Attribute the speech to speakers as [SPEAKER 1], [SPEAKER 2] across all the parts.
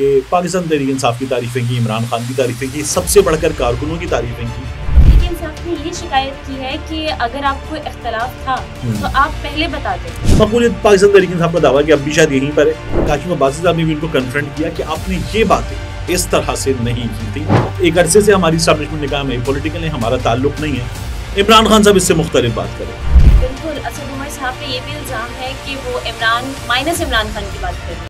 [SPEAKER 1] कि पाकिस्तान तहरीक इंसाफ की तारीफें की, इमरान खान की तारीफें की, सबसे बढ़कर कारकुनों की तारीफें की।
[SPEAKER 2] तहरीक इंसाफ ने ये शिकायत की है कि अगर आपको इख्तलाफ था तो आप पहले बता दें।
[SPEAKER 1] मकबूलियत पाकिस्तान तहरीक इंसाफ का दावा कि अब भी शायद यहीं पर है। काशिफ अब्बासी साहब ने भी उनको कन्फ्रंट किया कि आपने ये बातें इस तरह से नहीं की थी। एक अरसे से हमारी एस्टैब्लिशमेंट निकाह में पॉलिटिकल है, हमारा ताल्लुक नहीं है। इमरान खान साहब इससे मुख्तलिफ बात करें।
[SPEAKER 2] बिल्कुल, असद उमर साहब पे ये भी इल्ज़ाम है कि वो इमरान खान की बात कर रहे हैं।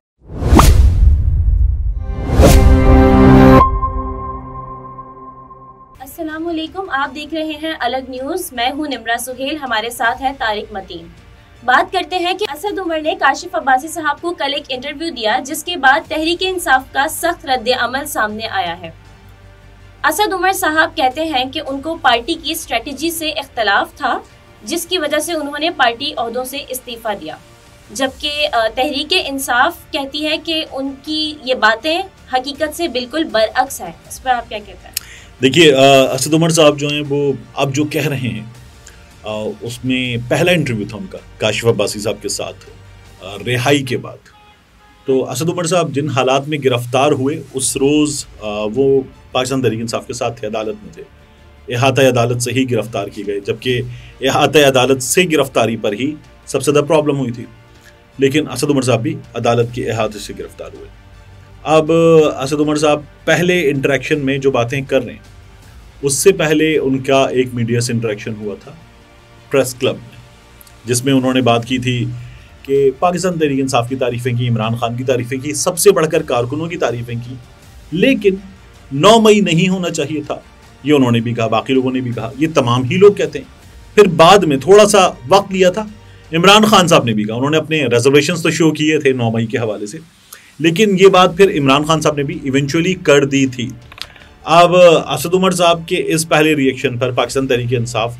[SPEAKER 2] अस्सलामुअलैकुम, आप देख रहे हैं अलग न्यूज़। मैं हूं निम्रा सुहेल, हमारे साथ है तारिक मतीन। बात करते हैं कि असद उमर ने काशिफ अब्बासी साहब को कल एक इंटरव्यू दिया, जिसके बाद तहरीक इंसाफ का सख्त रद्द अमल सामने आया है। असद उमर साहब कहते हैं कि उनको पार्टी की स्ट्रेटजी से इख्तलाफ था, जिसकी वजह से उन्होंने पार्टी ओहदों से इस्तीफा दिया, जबकि तहरीक इंसाफ कहती है कि उनकी ये बातें हकीकत से बिल्कुल बरअक्स है। इस पर आप क्या कहते हैं?
[SPEAKER 1] देखिए, असद उमर साहब जो हैं वो अब जो कह रहे हैं उसमें पहला इंटरव्यू था उनका काशिफ अब्बासी साहब के साथ रिहाई के बाद। तो असद उमर साहब जिन हालात में गिरफ्तार हुए उस रोज़ वो पाकिस्तान तहरीक इंसाफ के साथ थे, अदालत में थे। इहाता अदालत से ही गिरफ्तार किए गए, जबकि इहाता अदालत से गिरफ्तारी पर ही सबसे ज़्यादा प्रॉब्लम हुई थी। लेकिन असद उमर साहब भी अदालत के इहाते से गिरफ्तार हुए। अब असद उमर साहब पहले इंटरेक्शन में जो बातें कर रहे हैं, उससे पहले उनका एक मीडिया से इंटरेक्शन हुआ था प्रेस क्लब में, जिसमें उन्होंने बात की थी कि पाकिस्तान तहरीक इंसाफ की तारीफें की, इमरान खान की तारीफें की, सबसे बढ़कर कारकुनों की तारीफें की, लेकिन 9 मई नहीं होना चाहिए था। ये उन्होंने भी कहा, बाकी लोगों ने भी कहा, ये तमाम ही लोग कहते हैं। फिर बाद में थोड़ा सा वक्त लिया था, इमरान खान साहब ने भी कहा, उन्होंने अपने रिजर्वेशंस तो शो किए थे 9 मई के हवाले से, लेकिन ये बात फिर इमरान खान साहब ने भी इवेंचुअली कर दी थी। अब असद उमर साहब के इस पहले रिएक्शन पर पाकिस्तान तहरीक इंसाफ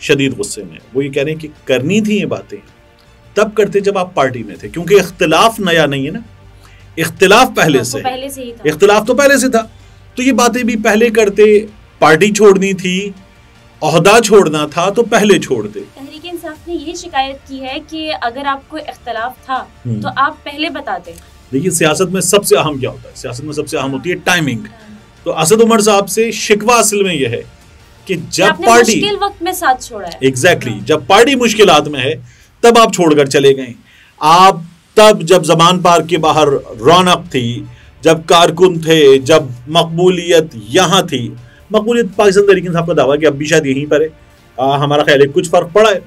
[SPEAKER 1] शदीद गुस्से में। वो ये कह रहे हैं कि करनी थी ये बातें तब करते जब आप पार्टी में थे, क्योंकि इख्तिलाफ नया नहीं है ना, इख्तिलाफ पहले से
[SPEAKER 2] ही था।
[SPEAKER 1] इख्तिलाफ तो पहले से था, तो ये बातें भी पहले करते। पार्टी छोड़नी थी, ओहदा छोड़ना था तो पहले छोड़ते।
[SPEAKER 2] तहरीक इंसाफ ने ये शिकायत की है कि अगर आपको इख्तिलाफ था तो आप पहले बताते।
[SPEAKER 1] देखिए, सियासत में सबसे अहम क्या होता है? सियासत में सबसे अहम होती है टाइमिंग। तो असद उमर साहब से शिकवा असल में यह है कि जब पार्टी
[SPEAKER 2] मुश्किल वक्त में साथ छोड़ा है,
[SPEAKER 1] एग्जैक्टली जब पार्टी मुश्किलात में है तब आप छोड़कर चले गए। आप तब जब जबान पार के बाहर रौनक थी, जब कारकुन थे, जब मकबूलियत यहाँ थी। मकबूलियत पाकिस्तान तहरीक इंसाफ का दावा कि अब भी शायद यहीं पर है। हमारा ख्याल है कुछ फर्क पड़ा है,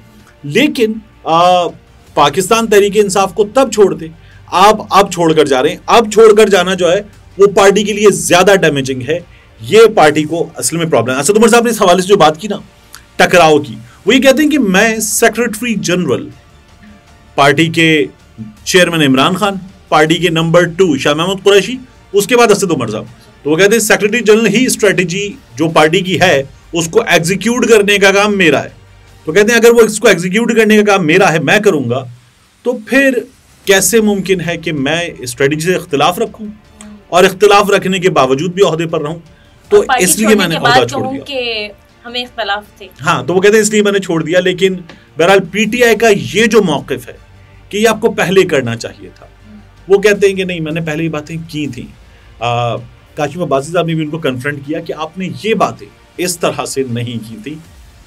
[SPEAKER 1] लेकिन पाकिस्तान तहरीक इंसाफ को तब छोड़ते, आप अब छोड़कर जा रहे हैं। अब छोड़कर जाना जो है वो पार्टी के लिए ज्यादा डैमेजिंग है। ये पार्टी को असल में प्रॉब्लम है। असद उमर साहब ने इस हवाले से जो बात की ना टकराव की, वो ये कहते हैं कि मैं सेक्रेटरी जनरल, पार्टी के चेयरमैन इमरान खान, पार्टी के नंबर 2 शाह महमूद कुरैशी, उसके बाद असद उमर साहब। तो वो कहते हैं सेक्रेटरी जनरल ही स्ट्रेटेजी जो पार्टी की है उसको एग्जीक्यूट करने का काम मेरा है। तो कहते हैं अगर वो इसको एग्जीक्यूट करने का काम मेरा है, मैं करूंगा, तो फिर कैसे मुमकिन है कि मैं स्ट्रेटेजी से इख्तिलाफ रखूं और इख्तिलाफ रखने के बावजूद भी ओहदे पर रहूं? तो इसलिए मैंने ओहदा छोड़ दिया
[SPEAKER 2] कि हमें इख्तिलाफ थे।
[SPEAKER 1] हाँ, तो वो कहते हैं इसलिए मैंने छोड़ दिया। लेकिन बहरहाल पीटीआई का ये जो मौक़िफ़ है कि ये आपको पहले करना चाहिए था, वो कहते हैं कि नहीं, मैंने पहले ये बातें की थी। काशिफ अब्बासी साहब ने भी उनको कन्फ्रंट किया कि आपने ये बातें इस तरह से नहीं की थी।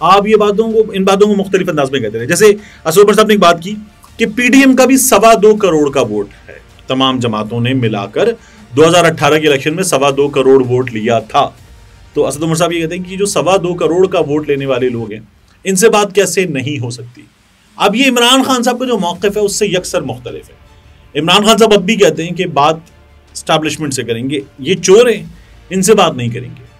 [SPEAKER 1] आप ये इन बातों को मुख्तलिफ अंदाज में कहते रहे। जैसे असद उमर साहब ने एक बात की कि पीडीएम का भी 2.25 करोड़ का वोट है, तमाम जमातों ने मिलाकर 2018 के इलेक्शन में 2.25 करोड़ वोट लिया था। तो असद उमर साहब ये कहते हैं कि जो 2.25 करोड़ का वोट लेने वाले लोग हैं, इनसे बात कैसे नहीं हो सकती। अब ये इमरान खान साहब का जो मौक़िफ़ है उससे यकसर मुख्तलिफ है। इमरान खान साहब अब भी कहते हैं कि बात एस्टैब्लिशमेंट से करेंगे, ये चोर हैं, इनसे बात नहीं करेंगे।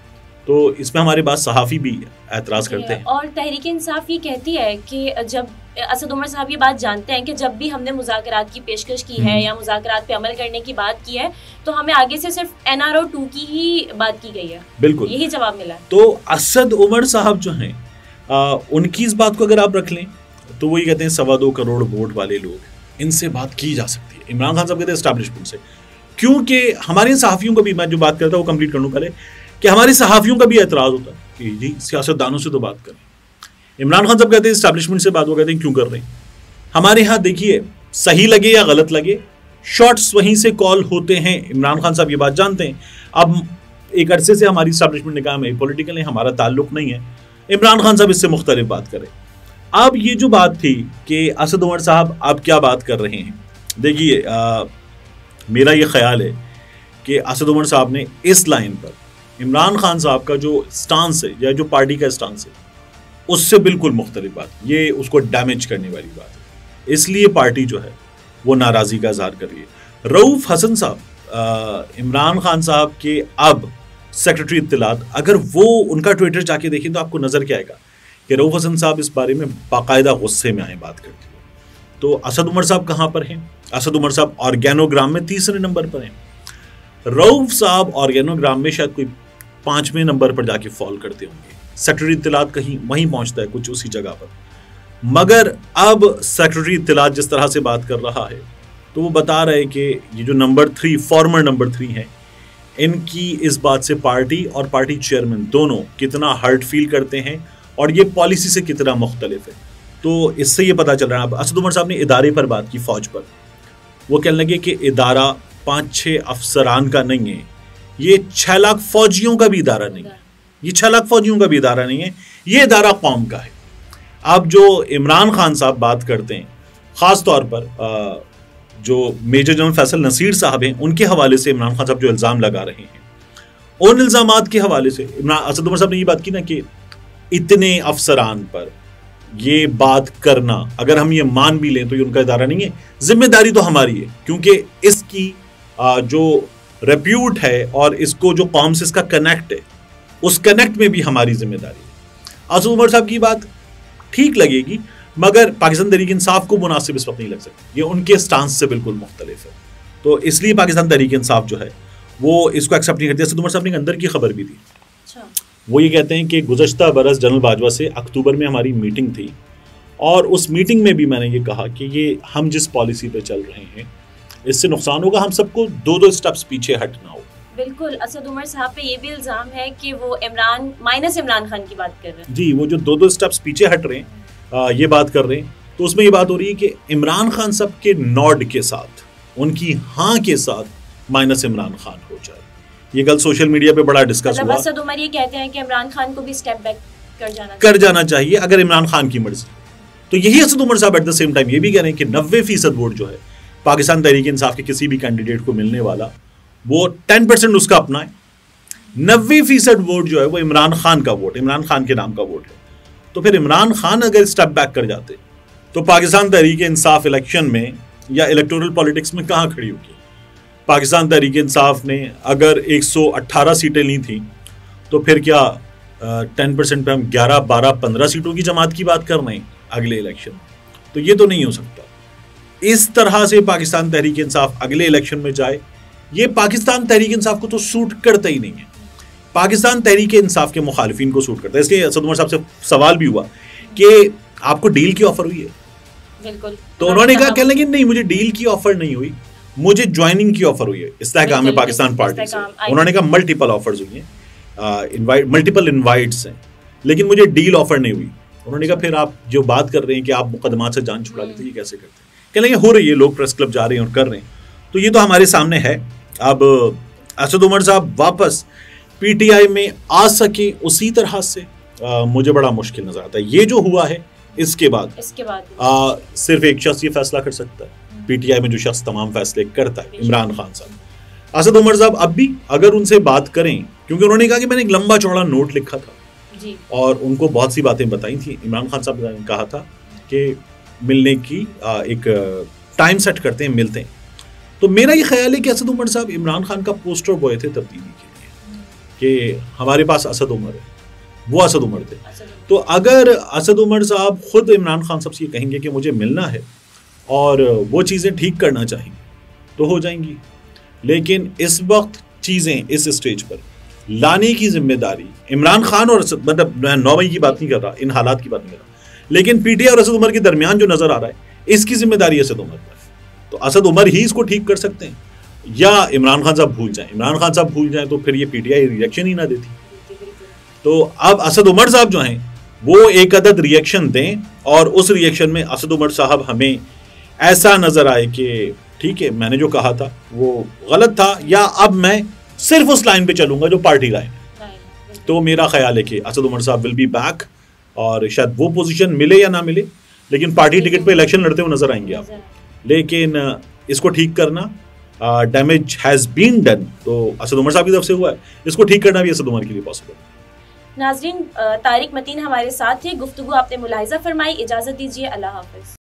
[SPEAKER 1] तो इसमें हमारे पास सहाफ़ी भी एतराज़ करते हैं।
[SPEAKER 2] और तहरीक इंसाफ ये कहती है कि जब असद उमर साहब ये बात जानते हैं कि जब भी हमने मुज़ाकरात की पेशकश की है या मुज़ाकरात पे अमल करने की बात की है, तो हमें आगे से सिर्फ NRO 2 की ही बात की गई है।
[SPEAKER 1] बिल्कुल,
[SPEAKER 2] यही जवाब मिला है।
[SPEAKER 1] तो असद उमर साहब जो हैं, उनकी इस बात को अगर आप रख लें तो वही कहते हैं 2.25 करोड़ वोट वाले लोग, इनसे बात की जा सकती है। इमरान खान साहब कहते हैं एस्टैब्लिशमेंट से, क्योंकि हमारे सहाफ़ियों का भी, मैं जो बात करता हूँ वो कंप्लीट कर लूँ पहले, कि हमारे सहाफ़ियों का भी एतराज़ होता है कि जी सियासतदानों से तो बात करें। इमरान खान साहब कहते हैं एस्टैब्लिशमेंट से बात, वो कहते हैं क्यों कर रहे हैं। हमारे यहाँ देखिए, सही लगे या गलत लगे, शॉट्स वहीं से कॉल होते हैं। इमरान खान साहब ये बात जानते हैं। अब एक अरसे से हमारी एस्टैब्लिशमेंट ने कहा हमें पॉलिटिकल है, हमारा ताल्लुक नहीं है। इमरान खान साहब इससे मुख्तलिफ बात करें। अब ये जो बात थी कि असद उमर साहब आप क्या बात कर रहे हैं, देखिए मेरा ये ख्याल है कि असद उमर साहब ने इस लाइन पर इमरान खान साहब का जो स्टांस है या जो पार्टी का स्टांस है उससे बिल्कुल मुख्तलिफ बात, ये उसको डैमेज करने वाली बात है। इसलिए पार्टी जो है वो नाराज़गी का इजहार कर रही है। रऊफ हसन साहब इमरान खान साहब के अब सेक्रेटरी इत्तलात, अगर वो उनका ट्विटर जाके देखें तो आपको नज़र क्या आएगा कि रऊफ हसन साहब इस बारे में बाकायदा गुस्से में आए बात करते हुए। तो असद उमर साहब कहाँ पर हैं? असद उमर साहब ऑर्गेनोग्राम में तीसरे नंबर पर हैं। रऊफ साहब ऑर्गेनोग्राम में शायद कोई 5वें नंबर पर जाके फॉल करते होंगे। सेक्रेटरी इत्तलात कहीं वहीं पहुंचता है कुछ उसी जगह पर। मगर अब सेक्रेटरी इत्तलात जिस तरह से बात कर रहा है तो वो बता रहे कि ये जो नंबर 3 फॉर्मर नंबर 3 है, इनकी इस बात से पार्टी और पार्टी चेयरमैन दोनों कितना हर्ट फील करते हैं और ये पॉलिसी से कितना मुख्तलिफ है। तो इससे ये पता चल रहा है। अब असद उमर साहब ने इदारे पर बात की, फौज पर। वो कहने लगे कि इदारा 5-6 अफसरान का नहीं है, ये 6 लाख फौजियों का भी इदारा नहीं है, ये 6 लाख फौजियों का भी इदारा नहीं है, ये इदारा कौम का है। अब जो इमरान खान साहब बात करते हैं, ख़ास तौर पर जो मेजर जनरल फैसल नसीर साहब हैं, उनके हवाले से इमरान खान साहब जो इल्ज़ाम लगा रहे हैं, उन इल्ज़ामात के हवाले से असद उमर साहब ने ये बात की ना कि इतने अफसरान पर ये बात करना, अगर हम ये मान भी लें तो ये उनका इदारा नहीं है, जिम्मेदारी तो हमारी है, क्योंकि इसकी जो रेप्यूट है और इसको जो कौम से इसका कनेक्ट है, उस कनेक्ट में भी हमारी जिम्मेदारी है। असद उमर साहब की बात ठीक लगेगी मगर पाकिस्तान तहरीक इंसाफ को मुनासिब इस वक्त नहीं लग सकती, ये उनके स्टांस से बिल्कुल मुख्तलिफ है। तो इसलिए पाकिस्तान तहरीक इंसाफ जो है वो इसको एक्सेप्ट नहीं करती। असद उमर साहब ने अंदर की खबर भी दी। वो ये कहते हैं कि गुज़श्ता बरस जनरल बाजवा से अक्टूबर में हमारी मीटिंग थी और उस मीटिंग में भी मैंने ये कहा कि ये हम जिस पॉलिसी पे चल रहे हैं इससे नुकसान होगा, हम सबको 2-2 स्टेप्स पीछे हटना होगा।
[SPEAKER 2] बिल्कुल। असद उमर साहब पे ये भी इल्ज़ाम है कि वो इमरान खान की बात कर रहे हैं।
[SPEAKER 1] जी, वो जो 2-2 स्टेप्स पीछे हट रहे हैं, ये बात कर रहे हैं, तो उसमें ये बात हो रही है कि इमरान खान साहब के नॉड के साथ, उनकी हाँ के साथ माइनस इमरान खान हो जाए। ये कल सोशल मीडिया पे बड़ा डिस्कस हुआ।
[SPEAKER 2] असद उमर ये कहते हैं कि इमरान खान को भी स्टेप बैक
[SPEAKER 1] कर जाना चाहिए अगर इमरान खान की मर्जी। तो यही असद उमर साहब एट द सेम टाइम ये भी कह रहे हैं कि 90% वोट जो है पाकिस्तान तहरीक इंसाफ के किसी भी कैंडिडेट को मिलने वाला, वो 10% उसका अपना है, 90% वोट जो है वो इमरान खान का वोट, इमरान खान के नाम का वोट है। तो फिर इमरान खान अगर स्टेप बैक कर जाते तो पाकिस्तान तहरीक इंसाफ इलेक्शन में या इलेक्टोरल पॉलिटिक्स में कहाँ खड़ी होगी? पाकिस्तान तहरीक इंसाफ ने अगर 118 सीटें ली थी तो फिर क्या 10% पे हम 11, 12, 15 सीटों की जमात की बात कर रहे हैं अगले इलेक्शन में? तो ये तो नहीं हो सकता। इस तरह से पाकिस्तान तहरीक इंसाफ अगले इलेक्शन में जाए, ये पाकिस्तान तहरीक इंसाफ को तो सूट करता ही नहीं है, पाकिस्तान तहरीक इंसाफ के मुखालिफिन को सूट करता है। इसलिए असद उमर साहब से सवाल भी हुआ कि आपको डील की ऑफर हुई है?
[SPEAKER 2] बिल्कुल।
[SPEAKER 1] तो उन्होंने कहा, कहने लगे नहीं, मुझे डील की ऑफर नहीं हुई, मुझे ज्वाइनिंग की ऑफर हुई है इस्तेहकाम में पाकिस्तान पार्टी से। उन्होंने कहा मल्टीपल ऑफर्स हुई हैं, मल्टीपल इनवाइट्स हैं, लेकिन मुझे डील ऑफर नहीं हुई। उन्होंने कहा फिर आप जो बात कर रहे हैं कि आप मुकदमात से जान छुड़ा लेते, ये कैसे करते हैं? कहने लगे हो रही है, लोग प्रेस क्लब जा रहे हैं और कर रहे हैं, तो ये तो हमारे सामने है। अब असद उमर साहब वापस पीटीआई में आ सके उसी तरह से मुझे बड़ा मुश्किल नजर आता है। ये जो हुआ है इसके बाद सिर्फ एक शख्स ये फैसला कर सकता है, पीटीआई में जो शख्स तमाम फैसले करता है, इमरान खान साहब। असद उमर साहब अब भी अगर उनसे बात करें, क्योंकि उन्होंने कहा कि मैंने एक लंबा चौड़ा नोट लिखा था जी, और उनको बहुत सी बातें बताई थी। इमरान खान साहब ने कहा था कि मिलने की एक टाइम सेट करते हैं, मिलते हैं। तो मेरा ये ख्याल है कि असद उमर साहब इमरान खान का पोस्टर बॉय थे तब्दीली के लिए, कि हमारे पास असद उमर है, वो असद उमर थे। तो अगर असद उमर साहब खुद इमरान खान साहब से कहेंगे कि मुझे मिलना है और वो चीज़ें ठीक करना चाहेंगे तो हो जाएंगी, लेकिन इस वक्त चीज़ें इस स्टेज पर लाने की जिम्मेदारी इमरान खान और असद, मतलब मैं 9 मई की बात नहीं कर रहा, इन हालात की बात नहीं कर रहा, लेकिन पीटीआई और असद उमर के दरमियान जो नजर आ रहा है इसकी जिम्मेदारी असद उमर पर। तो असद उमर ही इसको ठीक कर सकते हैं, या इमरान खान साहब भूल जाएं। इमरान खान साहब भूल जाएं तो फिर ये पीटीआई रिएक्शन ही ना देती। तो अब असद उमर साहब जो हैं वो एक अदद रिएक्शन दें और उस रिएक्शन में असद उमर साहब हमें ऐसा नजर आए कि ठीक है, मैंने जो कहा था वो गलत था, या अब मैं सिर्फ उस लाइन पे चलूंगा जो पार्टी लाइन है। तो मेरा ख्याल है कि असद उमर साहब विल बी बैक, और शायद वो पोजीशन मिले या ना मिले, लेकिन पार्टी टिकट पे इलेक्शन लड़ते हुए नजर आएंगे आप। लेकिन इसको ठीक करना, डैमेज हैज बीन डन, तो असद उमर साहब की तरफ से हुआ है, इसको ठीक करना भी असद उमर के लिए पॉसिबल।
[SPEAKER 2] नाजरीन, तारिक मतीन हमारे साथ थे, गुफ्तगू आपने मुलाहिजा फरमाई। इजाजत दीजिए, अल्लाह हाफिज।